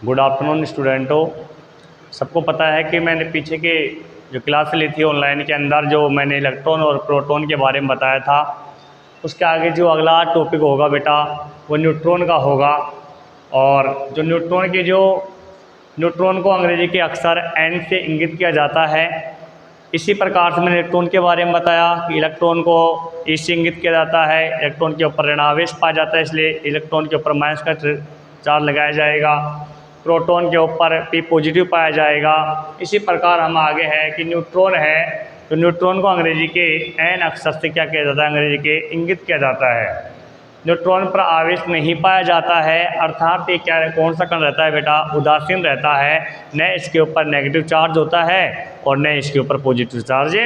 Good afternoon स्टूडेंटों। सबको पता है कि मैंने पीछे के जो क्लास ली थी ऑनलाइन के अंदर जो मैंने इलेक्ट्रॉन और प्रोटॉन के बारे में बताया था, उसके आगे जो अगला टॉपिक होगा बेटा वो न्यूट्रॉन का होगा। और जो न्यूट्रॉन को अंग्रेजी के अक्षर एन से इंगित किया जाता है। इसी प्रकार से मैंने इलेक्ट्रॉन के बारे में बताया कि इलेक्ट्रॉन को ई से इंगित किया जाता है। इलेक्ट्रॉन के ऊपर ऋणावेश पाया जाता है, इसलिए इलेक्ट्रॉन के ऊपर माइनस का चार्ज लगाया जाएगा। प्रोटॉन के ऊपर पी पॉजिटिव पाया जाएगा। इसी प्रकार हम आगे हैं कि न्यूट्रॉन है, तो न्यूट्रॉन को अंग्रेजी के एन अक्षर से क्या किया जाता है, अंग्रेजी के इंगित किया जाता है। न्यूट्रॉन पर आवेश नहीं पाया जाता है, अर्थात ये क्या कौन सा कण रहता है बेटा, उदासीन रहता है। न इसके ऊपर नेगेटिव चार्ज होता है और न इसके ऊपर पॉजिटिव चार्ज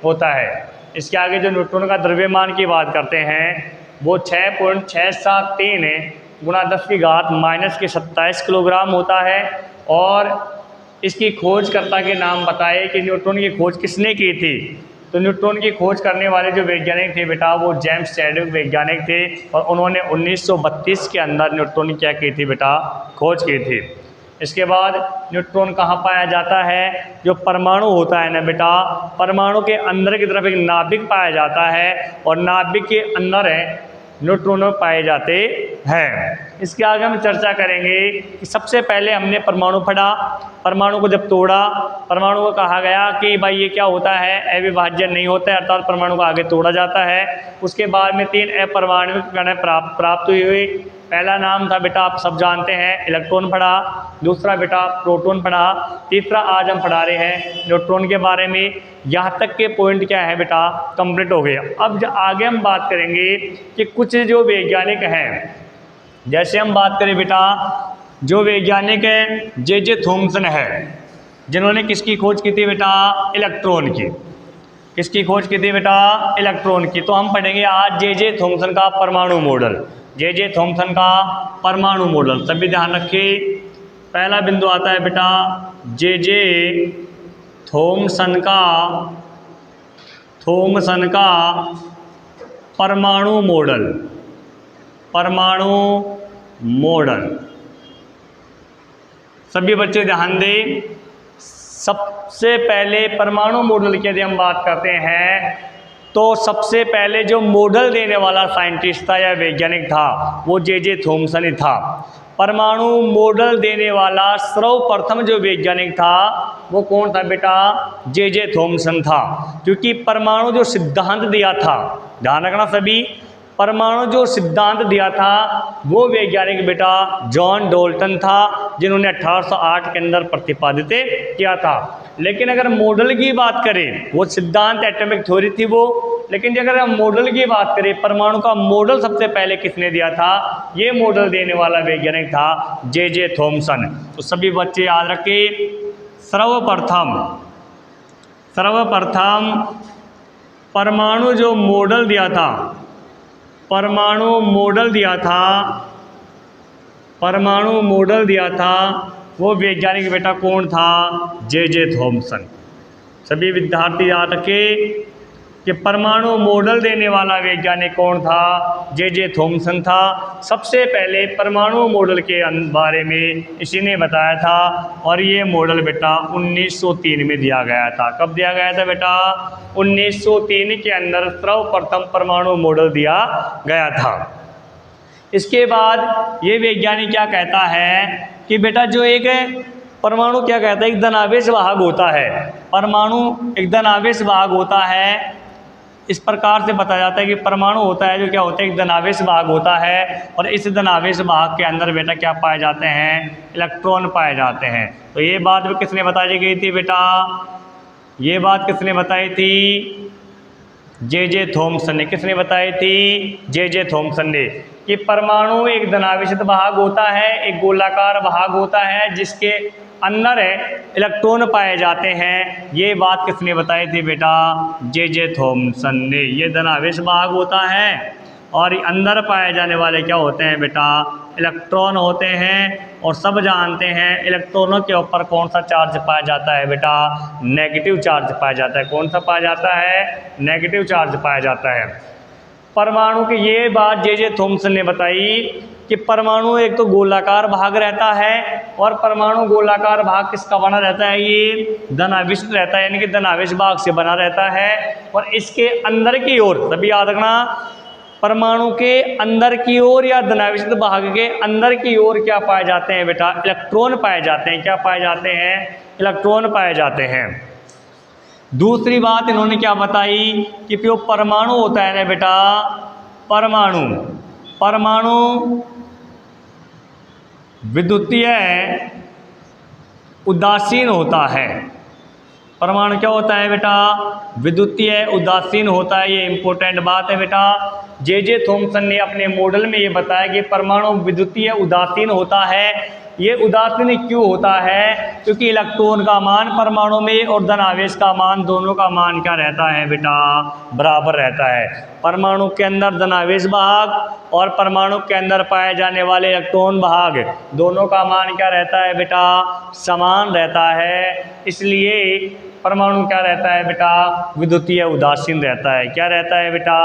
होता है। इसके आगे जो न्यूट्रॉन का द्रव्यमान की बात करते हैं वो 6.673 गुणा 10⁻⁻27 किलोग्राम होता है। और इसकी खोजकर्ता के नाम बताए कि न्यूट्रॉन की खोज किसने की थी। तो न्यूट्रॉन की खोज करने वाले जो वैज्ञानिक थे बेटा वो जेम्स चैडविक वैज्ञानिक थे, और उन्होंने 1932 के अंदर न्यूट्रॉन की क्या की थी बेटा, खोज की थी। इसके बाद न्यूट्रॉन कहाँ पाया जाता है, जो परमाणु होता है ना बेटा, परमाणु के अंदर की तरफ एक नाभिक पाया जाता है और नाभिक के अंदर न्यूट्रॉन पाए जाते हैं। इसके आगे हम चर्चा करेंगे कि सबसे पहले हमने परमाणु पढ़ा। परमाणु को जब तोड़ा, परमाणु को कहा गया कि भाई ये क्या होता है, अविभाज्य नहीं होता है, अर्थात परमाणु को आगे तोड़ा जाता है। उसके बाद में 3 अपरमाणविक कण प्राप्त हुई। पहला नाम था बेटा आप सब जानते हैं इलेक्ट्रॉन पढ़ा, दूसरा बेटा प्रोटॉन पढ़ा, तीसरा आज हम पढ़ा रहे हैं न्यूट्रॉन के बारे में। यहाँ तक के पॉइंट क्या है बेटा, कंप्लीट हो गया। अब आगे हम बात करेंगे कि कुछ जो वैज्ञानिक हैं, जैसे हम बात करें बेटा जो वैज्ञानिक है जे थॉमसन है, जिन्होंने किसकी खोज की थी बेटा, इलेक्ट्रॉन की। किसकी खोज की थी बेटा, इलेक्ट्रॉन की। तो हम पढ़ेंगे आज जे थॉमसन का परमाणु मॉडल, जे थॉमसन का परमाणु मॉडल। सभी ध्यान रखिए, पहला बिंदु आता है बेटा जे थॉमसन का परमाणु मॉडल। परमाणु मॉडल, सभी बच्चे ध्यान दें। सबसे पहले परमाणु मॉडल की यदि हम बात करते हैं तो सबसे पहले जो मॉडल देने वाला साइंटिस्ट था या वैज्ञानिक था वो जे थॉमसन ही था। परमाणु मॉडल देने वाला सर्वप्रथम जो वैज्ञानिक था वो कौन था बेटा, जे थॉमसन था। क्योंकि परमाणु जो सिद्धांत दिया था, ध्यान रखना सभी, परमाणु जो सिद्धांत दिया था वो वैज्ञानिक बेटा जॉन डाल्टन था, जिन्होंने 1808 के अंदर प्रतिपादित किया था। लेकिन अगर मॉडल की बात करें, वो सिद्धांत एटॉमिक थ्योरी थी वो, लेकिन अगर हम मॉडल की बात करें, परमाणु का मॉडल सबसे पहले किसने दिया था, ये मॉडल देने वाला वैज्ञानिक था जे थॉमसन। तो सभी बच्चे याद रखें, सर्वप्रथम परमाणु जो मॉडल दिया था, परमाणु मॉडल दिया था वो वैज्ञानिक बेटा कौन था, जे थॉमसन। सभी विद्यार्थी याद रखें कि परमाणु मॉडल देने वाला वैज्ञानिक कौन था, जे थॉमसन था। सबसे पहले परमाणु मॉडल के बारे में इसी ने बताया था, और ये मॉडल बेटा 1903 में दिया गया था। कब दिया गया था बेटा, 1903 के अंदर सर्वप्रथम परमाणु मॉडल दिया गया था। इसके बाद ये वैज्ञानिक क्या कहता है कि बेटा जो एक परमाणु क्या कहता है, एक धनावेश वाहक होता है। परमाणु एक धनावेश वाहक होता है। इस प्रकार से बताया जाता है कि परमाणु होता है जो क्या होता है, एक धनावेश वाहक होता है, और इस धनावेश वाहक के अंदर बेटा क्या पाए जाते हैं, इलेक्ट्रॉन पाए जाते हैं। तो ये बात भी किसने बताई गई थी बेटा, ये बात किसने बताई थी, जे थॉमसन ने। किसने बताई थी, जे थॉमसन ने, कि परमाणु एक धनावेशित वाहक होता है, एक गोलाकार वाहक होता है जिसके अंदर इलेक्ट्रॉन पाए जाते हैं। ये बात किसने बताई थी बेटा, जे थॉमसन ने। ये धनावेश वाहक होता है और अंदर पाए जाने वाले क्या होते हैं बेटा, इलेक्ट्रॉन होते हैं। और सब जानते हैं इलेक्ट्रॉनों के ऊपर कौन सा चार्ज पाया जाता है बेटा, नेगेटिव चार्ज पाया जाता है। कौन सा पाया जाता है, नेगेटिव चार्ज पाया जाता है। परमाणु की ये बात जे थॉमसन ने बताई कि परमाणु एक तो गोलाकार भाग रहता है, और परमाणु गोलाकार भाग किसका बना रहता है, ये धनाविष्ट रहता है, यानी कि धनावेश भाग से बना रहता है। और इसके अंदर की ओर, तभी याद रखना, परमाणु के अंदर की ओर या धनावेशित भाग के अंदर की ओर क्या पाए जाते हैं बेटा, इलेक्ट्रॉन पाए जाते हैं। क्या पाए जाते हैं, इलेक्ट्रॉन पाए जाते हैं। दूसरी बात इन्होंने क्या बताई कि जो परमाणु होता है ना बेटा, परमाणु विद्युतीय उदासीन होता है। परमाणु क्या होता है बेटा, विद्युतीय उदासीन होता है। ये इंपॉर्टेंट बात है बेटा। जे थॉमसन ने अपने मॉडल में ये बताया कि परमाणु विद्युतीय उदासीन होता है। ये उदासीन क्यों होता है, क्योंकि इलेक्ट्रॉन का मान परमाणु में और धनावेश का मान, दोनों का मान क्या रहता है बेटा, बराबर रहता है। परमाणु के अंदर धनावेश भाग और परमाणु के अंदर पाए जाने वाले इलेक्ट्रॉन भाग, दोनों का मान क्या रहता है बेटा, समान रहता है। इसलिए परमाणु क्या रहता है बेटा, विद्युतीय उदासीन रहता है। क्या रहता है बेटा,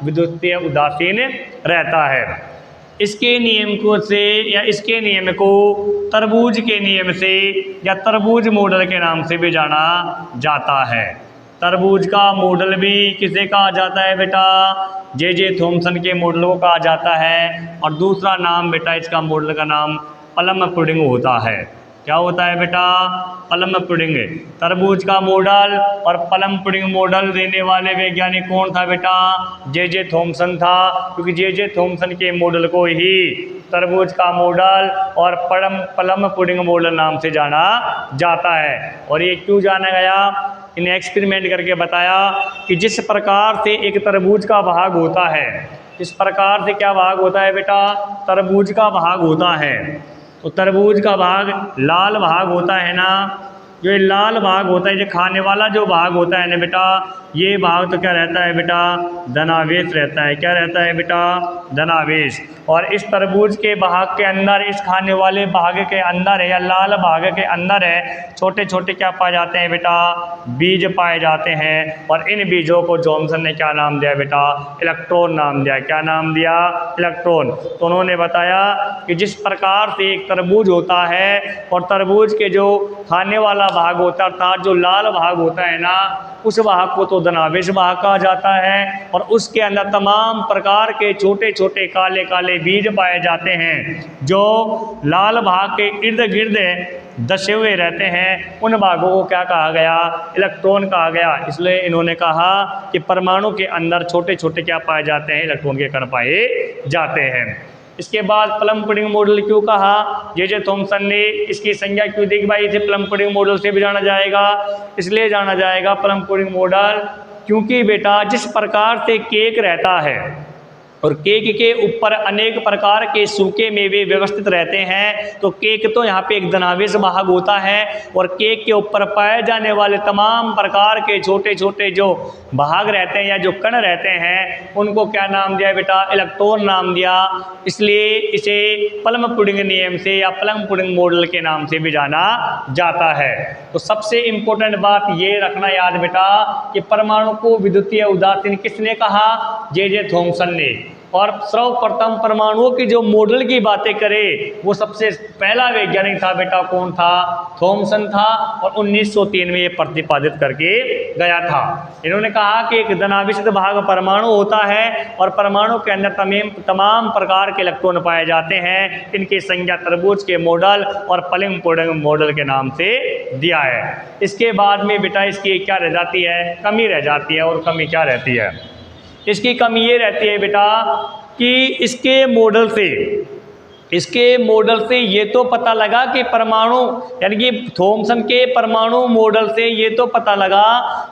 विद्युतीय उदासीन रहता है। इसके नियम को से या इसके नियम को तरबूज के नियम से या तरबूज मॉडल के नाम से भी जाना जाता है। तरबूज का मॉडल भी किसे कहा जाता है बेटा, जे थॉमसन के मॉडल को कहा जाता है। और दूसरा नाम बेटा इसका मॉडल का नाम प्लम पुडिंग होता है। क्या होता है बेटा, प्लम पुडिंग। तरबूज का मॉडल और प्लम पुडिंग मॉडल देने वाले वैज्ञानिक कौन था बेटा, जे थॉमसन था, क्योंकि जे थॉमसन के मॉडल को ही तरबूज का मॉडल और प्लम पुडिंग मॉडल नाम से जाना जाता है। और ये क्यों जाना गया, इन्हें एक्सपेरिमेंट करके बताया कि जिस प्रकार से एक तरबूज का भाग होता है, इस प्रकार से क्या भाग होता है बेटा, तरबूज का भाग होता है। तो तरबूज का भाग लाल भाग होता है ना, जो ये लाल भाग होता है, जो खाने वाला जो भाग होता है ना बेटा, ये भाग तो क्या रहता है बेटा, धनावेश रहता है। क्या रहता है बेटा, धनावेश। और इस तरबूज के भाग के अंदर, इस खाने वाले भाग के अंदर है या लाल भाग के अंदर है, छोटे छोटे क्या पाए जाते हैं बेटा, बीज पाए जाते हैं। और इन बीजों को थॉमसन ने क्या नाम दिया बेटा, इलेक्ट्रॉन नाम दिया। क्या नाम दिया, इलेक्ट्रॉन। तो उन्होंने बताया कि जिस प्रकार से एक तरबूज होता है और तरबूज के जो खाने वाला भाग होता है, अर्थात जो लाल भाग होता है ना, उस भाग को तो धनावेश भाग कहा जाता है। और उसके अंदर तमाम प्रकार के छोटे छोटे काले काले बीज पाए जाते हैं, जो लाल भाग के इर्द गिर्द दशे हुए रहते हैं। उन भागों को क्या कहा गया, इलेक्ट्रॉन कहा गया। इसलिए इन्होंने कहा कि परमाणु के अंदर छोटे छोटे क्या पाए जाते हैं, इलेक्ट्रॉन के कण पाए जाते हैं। इसके बाद प्लम पुडिंग मॉडल क्यों कहा, जे थॉमसन ने इसकी संज्ञा क्यों दी कि भाई इसे प्लम पुडिंग मॉडल से भी जाना जाएगा। इसलिए जाना जाएगा प्लम पुडिंग मॉडल क्योंकि बेटा जिस प्रकार से केक रहता है और केक के ऊपर अनेक प्रकार के सूखे मेवे व्यवस्थित रहते हैं, तो केक तो यहाँ पे एक धनावेश भाग होता है और केक के ऊपर पाए जाने वाले तमाम प्रकार के छोटे छोटे जो भाग रहते हैं या जो कण रहते हैं, उनको क्या नाम दिया बेटा, इलेक्ट्रॉन नाम दिया। इसलिए इसे प्लम पुडिंग नियम से या प्लम पुडिंग मॉडल के नाम से भी जाना जाता है। तो सबसे इम्पोर्टेंट बात ये रखना याद बेटा कि परमाणु को विद्युतीय उदासीन किसने कहा, जे थॉमसन ने। और सर्वप्रथम परमाणुओं की जो मॉडल की बातें करें, वो सबसे पहला वैज्ञानिक था बेटा, कौन था, थॉमसन था। और 1903 में ये प्रतिपादित करके गया था। इन्होंने कहा कि एक धनावेशित भाग परमाणु होता है और परमाणु के अंदर तमाम प्रकार के इलेक्ट्रॉन पाए जाते हैं। इनकी संज्ञा तरबूज के मॉडल और प्लम पुडिंग मॉडल के नाम से दिया है। इसके बाद में बेटा इसकी क्या रह जाती है, कमी रह जाती है। और कमी क्या रहती है, इसकी कमी ये रहती है बेटा कि इसके मॉडल से ये तो पता लगा कि परमाणु, यानी कि थॉमसन के परमाणु मॉडल से ये तो पता लगा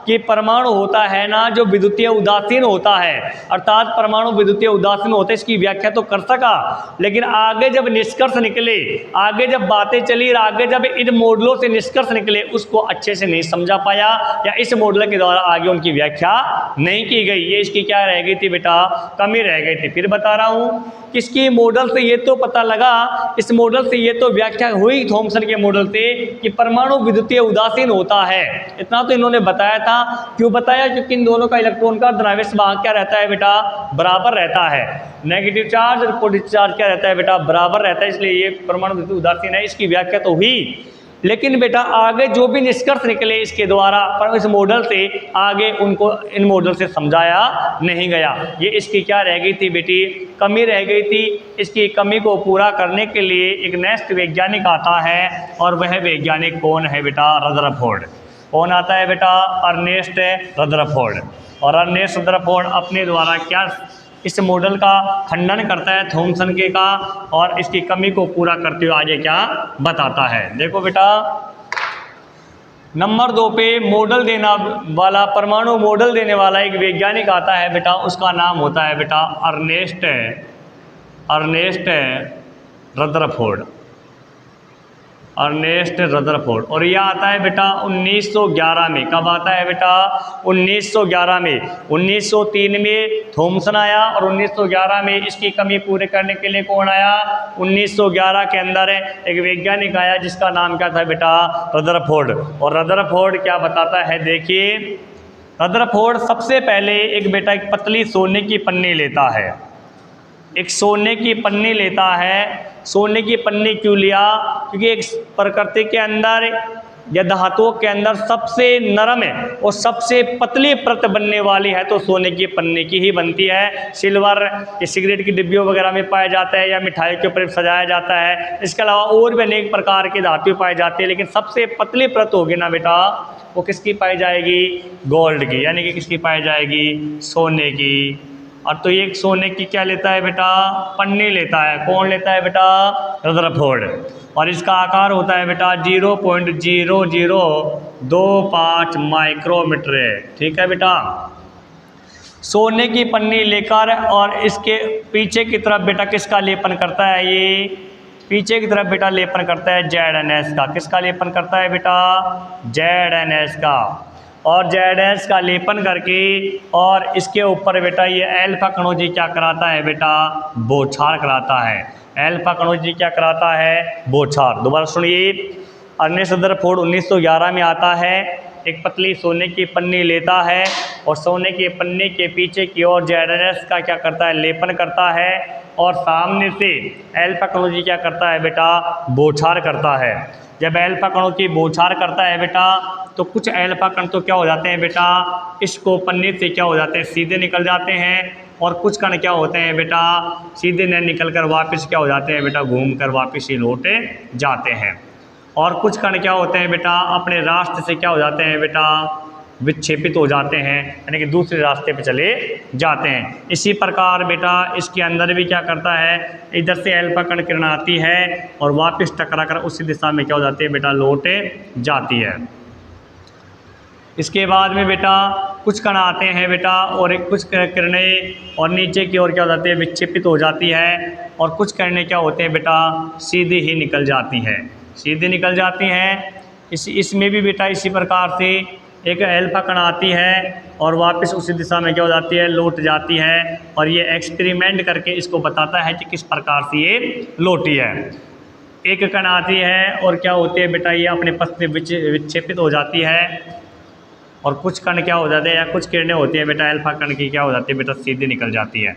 कि परमाणु होता है ना जो विद्युतीय उदासीन होता है, अर्थात परमाणु विद्युतीय उदासीन होते हैं, इसकी व्याख्या तो कर सका। लेकिन आगे जब निष्कर्ष निकले, आगे जब बातें चली, आगे जब इन मॉडलों से निष्कर्ष निकले, उसको अच्छे से नहीं समझा पाया या इस मॉडल के द्वारा आगे उनकी व्याख्या नहीं की गई। ये इसकी क्या रह गई थी बेटा, कमी रह गई थी। फिर बता रहा हूँ किसकी मॉडल से ये तो पता लगा, इस मॉडल से ये तो व्याख्या हुई थॉमसन के मॉडल से कि परमाणु विद्युतीय उदासीन होता है। इतना तो इन्होंने बताया था। क्यों बताया? क्योंकि इन दोनों का इलेक्ट्रॉन का द्रव्यमान भाग क्या रहता है बेटा? बराबर रहता है। नेगेटिव चार्ज और पॉजिटिव चार्ज क्या रहता है बेटा? बराबर रहता है, इसलिए ये परमाणु विद्युतीय उदासीन है। इसकी व्याख्या तो हुई, लेकिन बेटा आगे जो भी निष्कर्ष निकले इसके द्वारा पर इस मॉडल से आगे उनको इन मॉडल से समझाया नहीं गया। ये इसकी क्या रह गई थी बेटी? कमी रह गई थी। इसकी कमी को पूरा करने के लिए एक नेक्स्ट वैज्ञानिक आता है, और वह वैज्ञानिक कौन है बेटा? रदरफोर्ड। कौन आता है बेटा? Ernest Rutherford. और अर्नेस्ट रदरफोर्ड अपने द्वारा क्या इस मॉडल का खंडन करता है थॉमसन के का, और इसकी कमी को पूरा करते हुए आगे क्या बताता है। देखो बेटा, नंबर 2 पे मॉडल देना वाला, परमाणु मॉडल देने वाला एक वैज्ञानिक आता है बेटा, उसका नाम होता है बेटा अर्नेस्ट रदरफोर्ड। Ernest Rutherford. और यह आता है बेटा 1911 में। कब आता है बेटा? 1911 में। 1903 में थॉमसन आया, और 1911 में इसकी कमी पूरे करने के लिए कौन आया? 1911 के अंदर एक वैज्ञानिक आया जिसका नाम क्या था बेटा? रदरफोर्ड। और रदरफोर्ड क्या बताता है? देखिए, रदरफोर्ड सबसे पहले एक बेटा एक पतली सोने की पन्नी लेता है। एक सोने की पन्नी लेता है। सोने की पन्नी क्यों लिया? क्योंकि एक प्रकृति के अंदर या धातुओं के अंदर सबसे नरम है और सबसे पतली परत बनने वाली है तो सोने की पन्नी की ही बनती है। सिल्वर या सिगरेट की डिब्बियों वगैरह में पाया जाता है, या मिठाई के ऊपर सजाया जाता है। इसके अलावा और भी अनेक प्रकार के धातु पाए जाते हैं, लेकिन सबसे पतली परत होगी ना बेटा, वो किसकी पाई जाएगी? गोल्ड की, यानी कि किसकी पाई जाएगी? सोने की। और तो ये सोने की क्या लेता है बेटा? पन्नी लेता है। कौन लेता है बेटा? रदरफोर्ड। और इसका आकार होता है बेटा 0.0025 माइक्रोमीटर है। ठीक है बेटा। सोने की पन्नी लेकर और इसके पीछे की तरफ बेटा किसका लेपन करता है? ये पीछे की तरफ बेटा लेपन करता है ZnS का। किसका लेपन करता है बेटा? ZnS का। और ZnS का लेपन करके और इसके ऊपर बेटा ये अल्फा कणोजी क्या कराता है बेटा? बौछार कराता है। अल्फा कणोजी क्या कराता है? बौछार। दोबारा सुनिए, अर्नेस्ट रदरफोर्ड 1911 में आता है, एक पतली सोने की पन्नी लेता है और सोने की पन्नी के पीछे की ओर ZnS का क्या करता है? लेपन करता है, और सामने से अल्फा कणोजी क्या करता है बेटा? बौछार करता है। जब अल्फा कणों की बौछार करता है बेटा, तो कुछ अल्फा कण तो क्या हो जाते हैं बेटा? इसको पन्नी से क्या हो जाते हैं? सीधे निकल जाते हैं। और कुछ कण क्या होते हैं बेटा? सीधे न निकल कर वापस क्या हो जाते हैं बेटा? घूम कर वापस ही लौटे जाते हैं। और कुछ कण क्या होते हैं बेटा? अपने रास्ते से क्या हो जाते हैं बेटा? विक्षेपित हो जाते हैं, यानी कि दूसरे रास्ते पे चले जाते हैं। इसी प्रकार बेटा इसके अंदर भी क्या करता है? इधर से अल्फा कण किरण आती है और वापस टकरा कर उसी दिशा में क्या हो जाती है बेटा? लौटे जाती है। इसके बाद में बेटा कुछ कण आते हैं बेटा, और एक कुछ किरणें और नीचे की ओर क्या हो जाती है? विक्षेपित हो जाती है। और कुछ किरणें क्या होते हैं बेटा? सीधी ही निकल जाती हैं। सीधी निकल जाती हैं। इसमें भी बेटा इसी प्रकार से एक अल्फा कण आती है और वापस उसी दिशा में क्या हो जाती है? लौट जाती है। और ये एक्सपेरिमेंट करके इसको बताता है कि किस प्रकार से ये लौटी है। एक कण आती है और क्या होती है बेटा? ये अपने पथ से विक्षेपित हो जाती है। और कुछ कण क्या हो जाते हैं, या कुछ किरणें होती हैं बेटा अल्फा कण की क्या हो जाती है बेटा? सीधी निकल जाती है।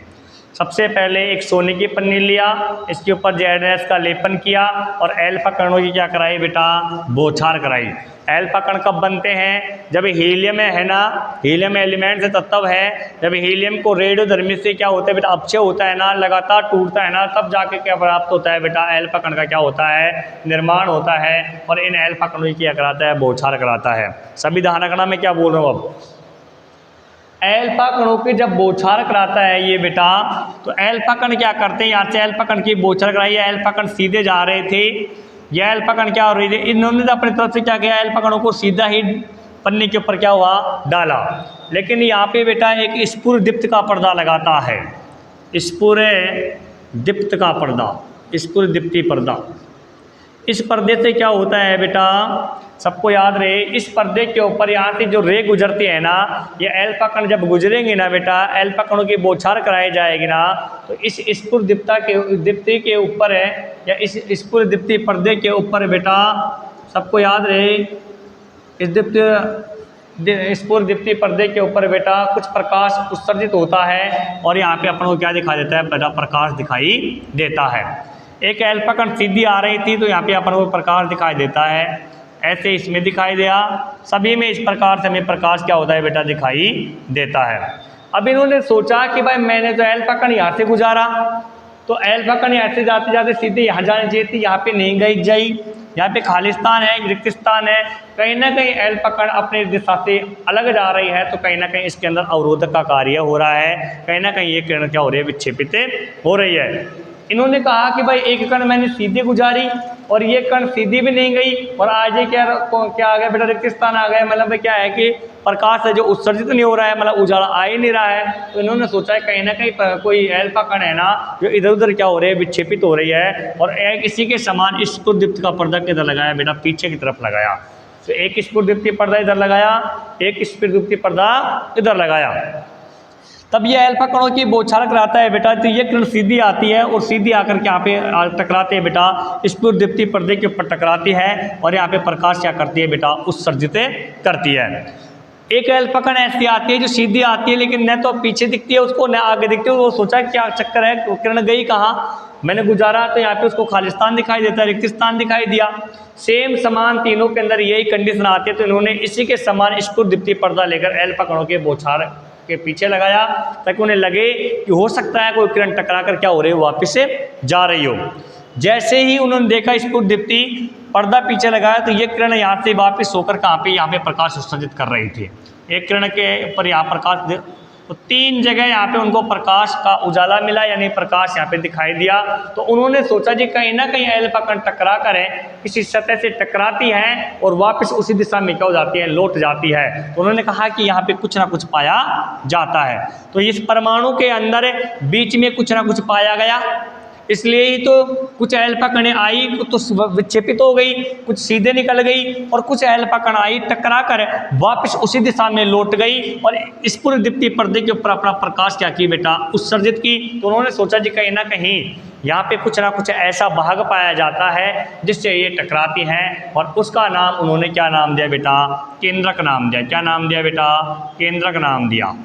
सबसे पहले एक सोने की पन्नी लिया, इसके ऊपर ZnS का लेपन किया और अल्फा कणों की क्या कराई बेटा? बौछार कराई। अल्फा कण कब बनते हैं? जब हीलियम है ना, हीलियम एलिमेंट से तत्व है, जब हीलियम को रेडियोधर्मी से क्या होता है बेटा? अपक्षय होता है ना, लगातार टूटता है ना, तब जाके क्या प्राप्त होता है बेटा? अल्फा कण का क्या होता है? निर्माण होता है। और इन अल्फा कणों की क्या कराता है? बौछार कराता है। सभी ध्यान रखना मैं क्या बोल रहा हूँ अब। अल्फा कणों की जब बौछार कराता है ये बेटा, तो अल्फा कण क्या करते हैं? यहाँ से अल्फा कण की बौछार कराई, अल्फा कण सीधे जा रहे थे। यह अल्फा कण क्या हो रही थी? इन्होंने तो अपनी तरफ से क्या किया? अल्फा कणों को सीधा ही पन्नी के ऊपर क्या हुआ? डाला। लेकिन यहाँ पे बेटा एक स्फुर दीप्त का पर्दा लगाता है। स्फुर दीप्त का पर्दा, स्फुर दीप्ति पर्दा। इस पर्दे से क्या होता है बेटा? सबको याद रहे, इस पर्दे के ऊपर यहाँ से जो रे गुजरती है ना, ये अल्फा कण जब गुजरेंगे ना बेटा, अल्फा कणों की बौछार कराई जाएगी ना, तो इस स्फुरदीप्ति के ऊपर है, या इस स्फुरदीप्ति पर्दे के ऊपर बेटा, सबको याद रहे, इस स्फुरदीप्ति पर्दे के ऊपर बेटा कुछ प्रकाश उत्सर्जित होता है, और यहाँ पे अपन को क्या दिखाई देता है बेटा, प्रकाश दिखाई देता है। एक अल्फा कण सीधी आ रही थी तो यहाँ पे अपन को प्रकाश दिखाई देता है, ऐसे इसमें दिखाई दिया, सभी में इस प्रकार से हमें प्रकाश क्या होता है बेटा, दिखाई देता है। अब इन्होंने सोचा कि भाई मैंने तो अल्फा कण यहाँ से गुजारा, तो अल्फा कण यहाँ से जाते जाते सीधे यहाँ जानी चाहिए थी, यहाँ पे नहीं गई जाई, यहाँ पे खालिस्तान है, रिक्त स्थान है, कहीं ना कहीं अल्फा कण अपने दिशा से अलग जा रही है, तो कहीं ना कहीं इसके अंदर अवरोधक का कार्य हो रहा है, कहीं ना कहीं ये किरण क्या हो रही है, विक्षेपित हो रही है। इन्होंने कहा कि भाई एक कण मैंने सीधी गुजारी और ये कण सीधी भी नहीं गई, और आज ये क्या आ गया बेटा, रिक्त स्थान आ गया, मतलब क्या है कि प्रकाश है जो उत्सर्जित नहीं हो रहा है, मतलब उजाला आ ही नहीं रहा है। तो इन्होंने सोचा है कहीं ना कहीं कोई अल्फा कण है ना जो इधर उधर क्या हो रही है, विक्षेपित हो रही है, और एक इसी के समान इस स्फुरदीप्ति का पर्दा किधर लगाया बेटा, पीछे की तरफ लगाया। तो एक स्फुरदीप्ति पर्दा इधर लगाया, एक स्फुरदीप्ति पर्दा इधर लगाया, तब ये अल्फा कणों की बौछार कराता है बेटा, तो ये किरण सीधी आती है और सीधी आकर के यहाँ पे टकराते हैं बेटा, स्फुरदीप्ति पर्दे के ऊपर टकराती है, और यहाँ पे प्रकाश क्या करती है बेटा, उत्सर्जित करती है। एक अल्फा कण ऐसी आती है जो सीधी आती है, लेकिन न तो पीछे दिखती है उसको, न आगे दिखती है, वो सोचा क्या चक्कर है, किरण गई कहाँ, मैंने गुजारा तो यहाँ पे उसको खालिस्तान दिखाई देता है, रिक्त स्थान दिखाई दिया। सेम समान तीनों के अंदर यही कंडीशन आती है, तो इन्होंने इसी के समान स्फुरदीप्ति पर्दा लेकर अल्फा कणों के बौछार के पीछे लगाया, ताकि उन्हें लगे कि हो सकता है कोई किरण टकरा कर क्या हो रही है, वापस से जा रही हो। जैसे ही उन्होंने देखा स्फुरदीप्ति पर्दा पीछे लगाया, तो ये किरण यहाँ से वापस होकर कहाँ पे, यहाँ पे प्रकाश उत्सर्जित कर रही थी। एक किरण के ऊपर यहाँ प्रकाश, तो 3 जगह यहाँ पे उनको प्रकाश का उजाला मिला, यानी प्रकाश यहाँ पे दिखाई दिया। तो उन्होंने सोचा जी कहीं ना कहीं अल्फा कण टकरा कर किसी सतह से टकराती है और वापस उसी दिशा में क्या हो जाती है, लौट जाती है। तो उन्होंने कहा कि यहाँ पे कुछ ना कुछ पाया जाता है। तो इस परमाणु के अंदर बीच में कुछ ना कुछ पाया गया, इसलिए ही तो कुछ अल्फा कणें आई तो विक्षेपित हो गई, कुछ सीधे निकल गई, और कुछ अल्फा कण आई टकरा कर वापस उसी दिशा में लौट गई, और स्फुरदीप्ति पर्दे के ऊपर अपना प्रकाश क्या की बेटा, उत्सर्जित की। तो उन्होंने सोचा जी कहीं ना कहीं यहाँ पे कुछ ना कुछ ऐसा भाग पाया जाता है जिससे ये टकराती हैं, और उसका नाम उन्होंने क्या नाम दिया बेटा, केंद्रक नाम दिया। क्या नाम दिया बेटा, केंद्रक नाम दिया।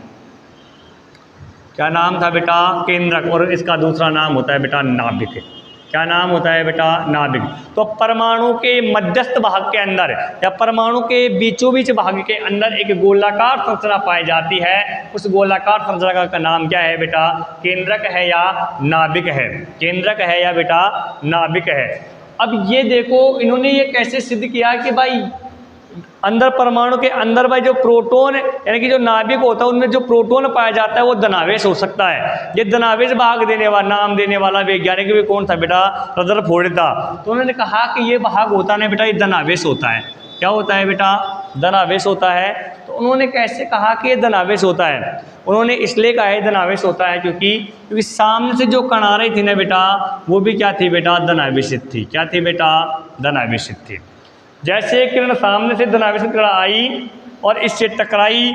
क्या नाम था बेटा, केंद्रक, और इसका दूसरा नाम होता है बेटा नाभिक। क्या नाम होता है बेटा, नाभिक। तो परमाणु के मध्यस्थ भाग के अंदर या परमाणु के बीचों बीच भाग के अंदर एक गोलाकार संरचना पाई जाती है, उस गोलाकार संरचना का नाम क्या है बेटा, केंद्रक है या नाभिक है, केंद्रक है या बेटा नाभिक है। अब ये देखो इन्होंने ये कैसे सिद्ध किया कि भाई अंदर परमाणु के अंदर भाई जो प्रोटॉन यानी कि जो नाभिक होता है उनमें जो प्रोटॉन पाया जाता है वो धनावेश हो सकता है। ये धनावेश भाग देने वाला नाम देने वाला वैज्ञानिक भी कौन था बेटा, रदरफोर्ड था। तो उन्होंने कहा कि ये भाग होता है बेटा, ये धनावेश होता है। क्या होता है बेटा, धनावेश होता है। तो उन्होंने कैसे कहा कि ये धनावेश होता है, उन्होंने इसलिए कहा है धनावेश होता है क्योंकि सामने से जो कण आ रही थी ना बेटा वो भी क्या थी बेटा, धनावेशित थी। क्या थी बेटा, धनावेशित थी। जैसे किरण सामने से धनावेशित किरण आई और इससे टकराई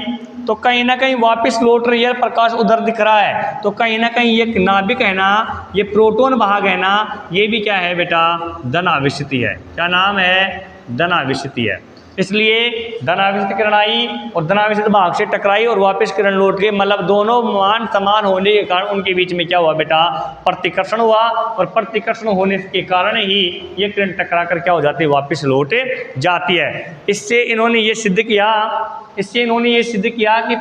तो कहीं ना कहीं वापस लौट रही है, प्रकाश उधर दिख रहा है, तो कहीं ना कहीं ये नाभिक है ना, ये प्रोटॉन भाग है ना, ये भी क्या है बेटा, धनावेशित है। क्या नाम है, धनावेशित है। इसलिए धनावेशित किरण आई और धनावेशित भाग से टकराई और वापस किरण लौट गई, मतलब दोनों मान समान होने के कारण उनके बीच में क्या हुआ बेटा, प्रतिकर्षण हुआ, और प्रतिकर्षण होने के कारण ही ये किरण टकरा कर क्या हो जाती है, वापस लौट जाती है। इससे इन्होंने ये सिद्ध किया कि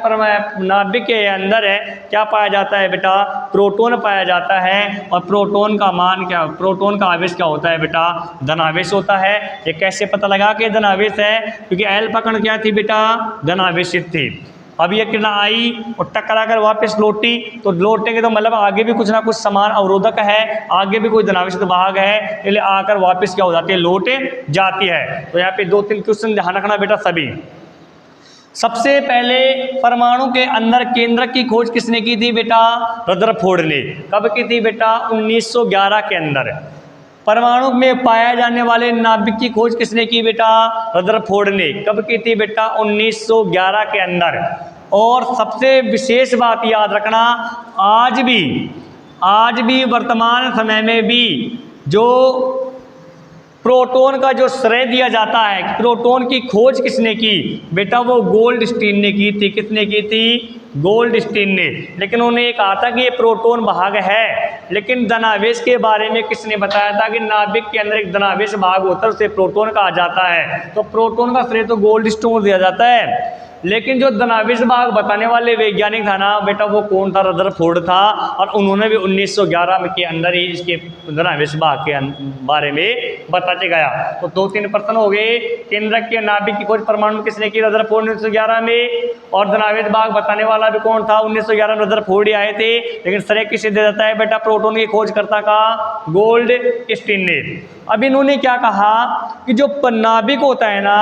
नाभिक के अंदर है क्या पाया जाता है बेटा, प्रोटॉन पाया जाता है, और प्रोटॉन का मान क्या, प्रोटॉन का आवेश क्या होता है बेटा, धनावेश होता है। ये कैसे पता लगा कि धनावेश है, क्योंकि अल्फा कण क्या थी बेटा, धनावेशित थी। अब ये किरण आई और टकरा कर वापस लौटी, तो लौटेंगे तो मतलब आगे भी कुछ ना कुछ समान अवरोधक है, आगे भी कोई धनावेशित भाग है, इसलिए आकर वापस क्या हो जाती है, लौट जाती है। तो यहाँ पे 2-3 क्वेश्चन ध्यान रखना बेटा सभी। सबसे पहले परमाणु के अंदर केंद्रक की खोज किसने की थी बेटा, रदरफोर्ड ने। कब की थी बेटा, 1911 के अंदर। परमाणु में पाया जाने वाले नाभिक की खोज किसने की बेटा? रदरफोर्ड ने। कब की थी बेटा? 1911 के अंदर। और सबसे विशेष बात याद रखना, आज भी वर्तमान समय में भी जो प्रोटॉन का जो श्रेय दिया जाता है, प्रोटॉन की खोज किसने की बेटा? वो गोल्डस्टीन ने की थी। किसने की थी? गोल्डस्टीन ने। लेकिन उन्होंने ये कहा था कि ये प्रोटॉन भाग है, लेकिन धनावेश के बारे में किसने बताया था कि नाभिक के अंदर एक धनावेश भाग होता है, उसे प्रोटॉन कहा जाता है। तो प्रोटॉन का श्रेय तो गोल्डस्टीन को दिया जाता है, लेकिन जो धनावेश भाग बताने वाले वैज्ञानिक था ना बेटा, वो कौन था? रदरफोर्ड था। और उन्होंने भी 1911 के अंदर ही इसके धनावेश भाग के बारे में बताते गया। तो 2-3 प्रश्न हो गए। केंद्रक के नाभिक की खोज परमाणु किसने की? रदरफोर्ड 1911 में। और धनावेश भाग बताने वाला भी कौन था? 1911 में रदरफोर्ड ही आए थे। लेकिन श्रेय किसे दे जाता है बेटा? प्रोटॉन की खोजकर्ता का गोल्डस्टीन ने। अब इन्होंने क्या कहा कि जो नाभिक होता है ना,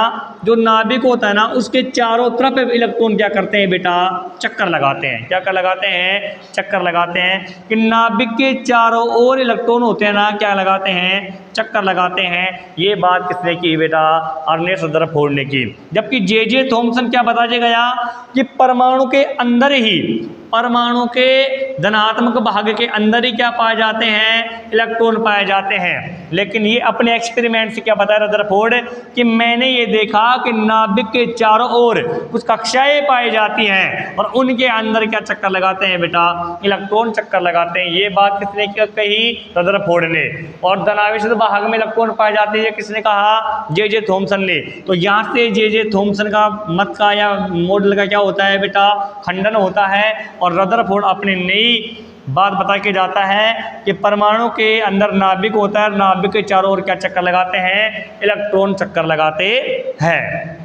जो नाभिक होता है ना, उसके चारों तरफ इलेक्ट्रॉन क्या करते हैं बेटा? चक्कर लगाते हैं। क्या कर लगाते हैं? चक्कर लगाते हैं। कि नाभिक के चारों ओर इलेक्ट्रॉन होते हैं ना, क्या लगाते हैं? चक्कर लगाते हैं। ये बात किसने की बेटा? अर्नेस्ट रदरफोर्ड ने की। जबकि जे थॉमसन क्या बताया गया कि परमाणु के अंदर ही, परमाणु के धनात्मक भाग के अंदर ही क्या पाए जाते हैं? इलेक्ट्रॉन पाए जाते हैं। लेकिन ये अपने एक्सपेरिमेंट से क्या बताया रदरफोर्ड कि मैंने ये देखा कि नाभिक के चारों ओर कुछ कक्षाएं पाई जाती हैं और उनके अंदर क्या चक्कर लगाते हैं बेटा? इलेक्ट्रॉन चक्कर लगाते हैं। ये बात किसने कही? रदरफोर्ड ने। और धनावेशित भाग में इलेक्ट्रॉन पाए जाते हैं, किसने कहा? जे थॉमसन ने। तो यहाँ से जे थॉमसन का मत का या मॉडल का क्या होता है बेटा? खंडन होता है। और रदरफोर्ड अपनी नई बात बता के जाता है कि परमाणु के अंदर नाभिक होता है, नाभिक के चारों ओर क्या चक्कर लगाते हैं? इलेक्ट्रॉन चक्कर लगाते हैं।